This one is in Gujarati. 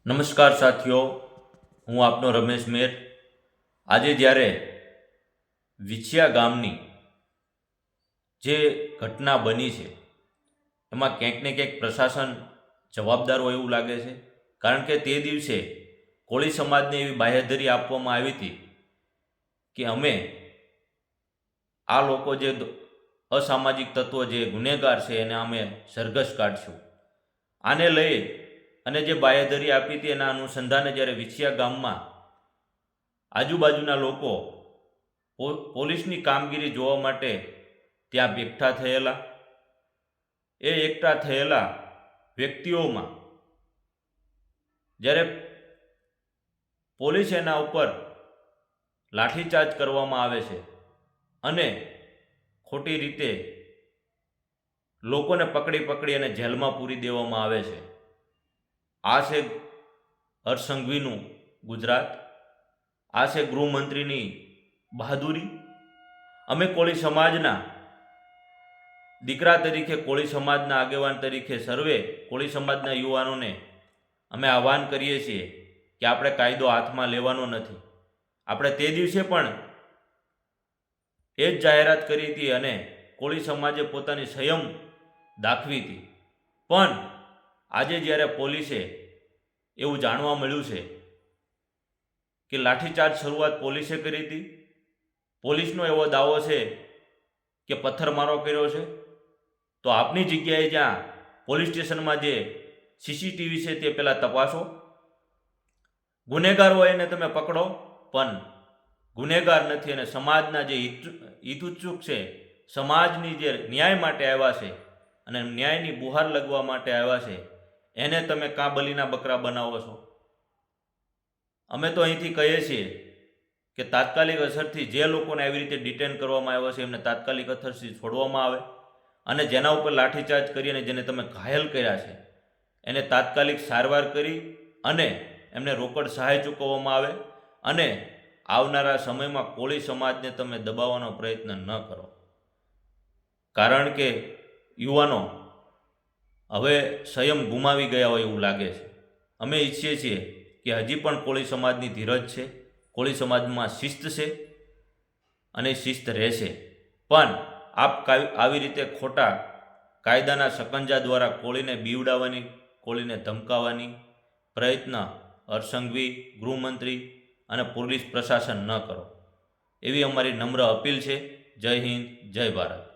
નમસ્કાર સાથીઓ, હું આપનો રમેશ મેર. આજે જ્યારે વિછિયા ગામની જે ઘટના બની છે એમાં ક્યાંક ને ક્યાંક પ્રશાસન જવાબદાર હોય એવું લાગે છે. કારણ કે તે દિવસે કોળી સમાજને એવી બાંહેધરી આપવામાં આવી હતી કે અમે આ લોકો જે અસામાજિક તત્વો જે ગુનેગાર છે એને અમે સરઘસ કાઢશું. આને લઈ અને જે બાંહેધરી આપી હતી એના અનુસંધાને જ્યારે વિછિયા ગામમાં આજુબાજુના લોકો પોલીસની કામગીરી જોવા માટે ત્યાં એકઠા થયેલા. એ એકઠા થયેલા વ્યક્તિઓમાં જ્યારે પોલીસ એના ઉપર લાઠીચાર્જ કરવામાં આવે છે અને ખોટી રીતે લોકોને પકડી અને જેલમાં પૂરી દેવામાં આવે છે. આ છે હર્ષસંઘવીનું ગુજરાત, આ છે ગૃહમંત્રીની બહાદુરી. અમે કોળી સમાજના દીકરા તરીકે, કોળી સમાજના આગેવાન તરીકે સર્વે કોળી સમાજના યુવાનોને અમે આહ્વાન કરીએ છીએ કે આપણે કાયદો હાથમાં લેવાનો નથી. આપણે તે દિવસે પણ એ જ જાહેરાત કરી હતી અને કોળી સમાજે પોતાની સંયમ દાખવી હતી. પણ આજે જ્યારે પોલીસે એવું જાણવા મળ્યું છે કે લાઠીચાર્જ શરૂઆત પોલીસે કરી હતી, પોલીસનો એવો દાવો છે કે પથ્થરમારો કર્યો છે, તો આપની જગ્યાએ જ્યાં પોલીસ સ્ટેશનમાં જે સીસીટીવી છે તે પહેલાં તપાસો. ગુનેગાર હોય એને તમે પકડો, પણ ગુનેગાર નથી અને સમાજના જે હિતોત્સુક છે, સમાજની જે ન્યાય માટે આવ્યા છે અને ન્યાયની બુહાર લગવા માટે આવ્યા છે, એને તમે કાં બલીના બકરા બનાવો છો. અમે તો અહીંથી કહીએ છીએ કે તાત્કાલિક અસરથી જે લોકોને આવી રીતે ડિટેન કરવામાં આવ્યા છે એમને તાત્કાલિક અસરથી છોડવામાં આવે અને જેના ઉપર લાઠીચાર્જ કરી અને જેને તમે ઘાયલ કર્યા છે એને તાત્કાલિક સારવાર કરી અને એમને રોકડ સહાય ચૂકવવામાં આવે અને આવનારા સમયમાં કોળી સમાજને તમે દબાવવાનો પ્રયત્ન ન કરો. કારણ કે યુવાનો હવે સંયમ ગુમાવી ગયા હોય એવું લાગે છે. અમે ઈચ્છીએ છીએ કે હજી પણ કોળી સમાજની ધીરજ છે, કોળી સમાજમાં શિસ્ત છે અને શિસ્ત રહેશે. પણ આવી રીતે ખોટા કાયદાના શકંજા દ્વારા કોળીને બીવડાવવાની, કોળીને ધમકાવવાની પ્રયત્ન હર્ષસંઘવી, ગૃહમંત્રી અને પોલીસ પ્રશાસન ન કરો એવી અમારી નમ્ર અપીલ છે. જય હિન્દ, જય ભારત.